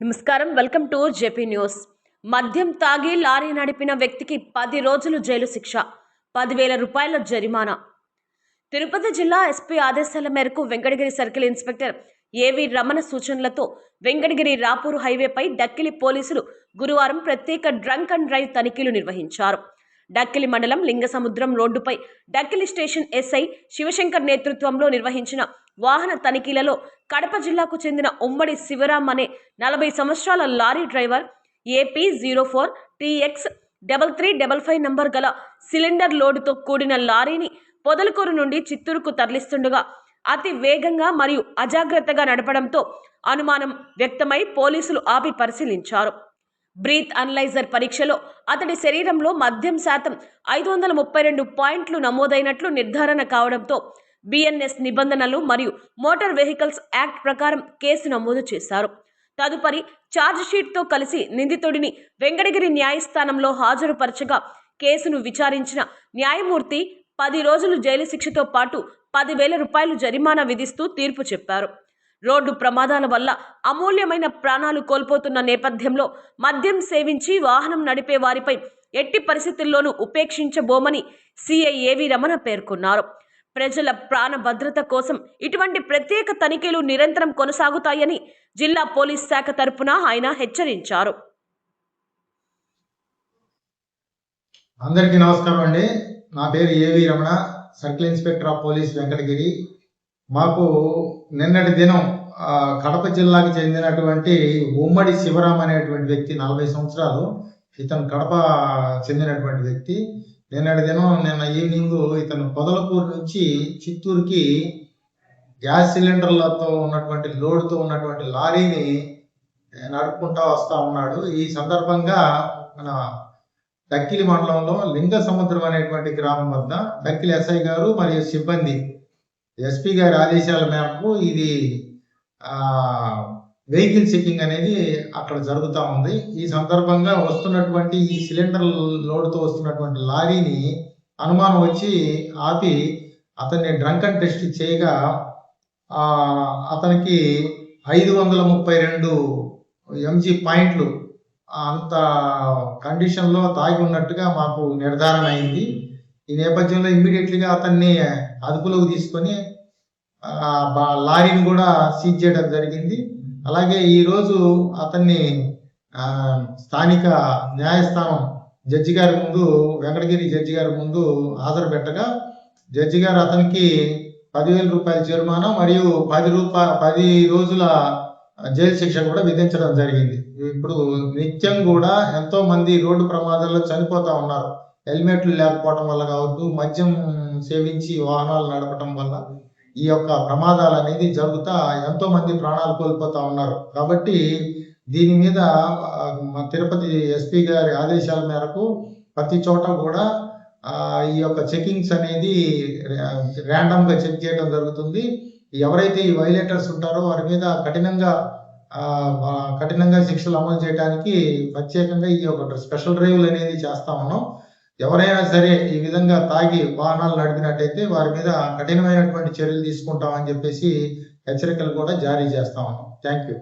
నమస్కారం, welcome to JP news. మద్యం తాగి లారీ నడిపిన వ్యక్తికి 10 రోజులు జైలు శిక్ష, 10,000 రూపాయల జరిమానా. తిరుపతి జిల్లా ఎస్పీ ఆదేశాల మేరకు వెంకటగిరి సర్కిల్ ఇన్స్పెక్టర్ ఏవి రమణ సూచనలతో వెంకటగిరి రాపూరు హైవేపై డక్కిలి పోలీసులు గురువారం ప్రత్యేక డ్రంక్ అండ్ డ్రైవ్ తనిఖీలు నిర్వహించారు. డక్కిలి మండలం లింగసముద్రం రోడ్డుపై డక్కిలి స్టేషన్ ఎస్ఐ శివశంకర్ నేతృత్వంలో నిర్వహించిన వాహన తనిఖీలలో కడప జిల్లాకు చెందిన ఉమ్మడి శివరాం అనే 40 సంవత్సరాల lorry driver AP 04 TX 3355 number గల సిలిండర్ లోడుతో కూడిన లారీని పొదలకూరు నుండి చిత్తూరుకు తరలిస్తుండగా అతి వేగంగా మరియు అజాగ్రత్తగా నడపడంతో అనుమానం వ్యక్తమై పోలీసులు ఆపి పరిశీలించారు. బ్రీత్ అనలైజర్ పరీక్షలో అతడి శరీరంలో మద్యం శాతం 532 పాయింట్లు నమోదైనట్లు నిర్ధారణ కావడంతో BNS నిబంధనలు మరియు మోటార్ వెహికల్స్ యాక్ట్ ప్రకారం కేసు నమోదు చేశారు. తదుపరి ఛార్జ్ షీట్తో కలిసి నిందితుడిని వెంకటగిరి న్యాయస్థానంలో హాజరుపరచగా కేసును విచారించిన న్యాయమూర్తి 10 రోజులు జైలు శిక్షతో పాటు 10,000 రూపాయలు జరిమానా విధిస్తూ తీర్పు చెప్పారు. రోడ్డు ప్రమాదాల వల్ల అమూల్యమైన ప్రాణాలు కోల్పోతున్న నేపథ్యంలో మద్యం సేవించి వాహనం నడిపే వారిపై ఎట్టి పరిస్థితుల్లోనూ ఉపేక్షించబోమని సిఐ ఏవి రమణ పేర్కొన్నారు. ప్రజల ప్రాణ భద్రత కోసం ఇటువంటి ప్రత్యేక తనిఖీలు నిరంతరం కొనసాగుతాయని జిల్లా పోలీస్ శాఖ తరపున ఆయన హెచ్చరించారు. అందరికీ నమస్కారం అండి. నా పేరు ఏవి Ramana, circle inspector of police Venkatagiri. మాకు నిన్నటి దినం కడప జిల్లాకి చెందినటువంటి ఉమ్మడి శివరాం అనేటువంటి వ్యక్తి, 40 సంవత్సరాలు, ఇతను కడప చెందినటువంటి వ్యక్తి. నిన్న ఈవినింగ్ ఇతను పొదలకూరు నుంచి చిత్తూరుకి గ్యాస్ సిలిండర్లతో ఉన్నటువంటి లోడ్తో ఉన్నటువంటి లారీని నడుపుకుంటా వస్తూ ఉన్నాడు. ఈ సందర్భంగా మన డక్కిలి మండలంలో లింగసముద్రం అనేటువంటి గ్రామం వద్ద డక్కిలి ఎస్ఐ గారు మరియు సిబ్బంది ఎస్పీ గారి ఆదేశాల మేరకు ఇది వెహికల్ చెకింగ్ అనేది అక్కడ జరుగుతూ ఉంది. ఈ సందర్భంగా వస్తున్నటువంటి ఈ సిలిండర్ లోడ్తో వస్తున్నటువంటి లారీని అనుమానం వచ్చి ఆపి అతన్ని డ్రంక్ అండ్ టెస్ట్ చేయగా అతనికి 532 mg పాయింట్లు అంత కండిషన్లో తాగి ఉన్నట్టుగా మాకు నిర్ధారణ అయింది. ఈ నేపథ్యంలో ఇమ్మీడియట్లీగా అతన్ని అదుపులోకి తీసుకొని లారీని కూడా సీజ్ చేయడం జరిగింది. అలాగే ఈరోజు అతన్ని స్థానిక న్యాయస్థానం జడ్జి గారి ముందు, వెంకటగిరి జడ్జి గారి ముందు హాజరు పెట్టగా జడ్జి గారు అతనికి 10,000 రూపాయల జరిమానా మరియు 10 రోజుల జైలు శిక్ష కూడా విధించడం జరిగింది. ఇప్పుడు నిత్యం కూడా ఎంతో మంది రోడ్డు ప్రమాదాల్లో చనిపోతూ ఉన్నారు. హెల్మెట్లు లేకపోవడం వల్ల కావచ్చు, మద్యం సేవించి వాహనాలు నడపడం వల్ల ఈ యొక్క ప్రమాదాలు అనేది జరుగుతా ఎంతో మంది ప్రాణాలు కోల్పోతా ఉన్నారు. కాబట్టి దీని మీద తిరుపతి ఎస్పీ గారి ఆదేశాల మేరకు ప్రతి చోట కూడా ఈ యొక్క చెకింగ్స్ అనేది ర్యాండమ్గా చెక్ చేయడం జరుగుతుంది. ఎవరైతే ఈ వైలేటర్స్ ఉంటారో వారి మీద కఠినంగా శిక్షలు అమలు చేయడానికి ప్రత్యేకంగా ఈ యొక్క స్పెషల్ డ్రైవ్లు అనేది చేస్తా ఉన్నాం. ఎవరైనా సరే ఈ విధంగా తాగి వాహనాలు నడిపినట్టయితే వారి మీద కఠినమైనటువంటి చర్యలు తీసుకుంటామని చెప్పేసి హెచ్చరికలు కూడా జారీ చేస్తా ఉన్నాం. Thank you.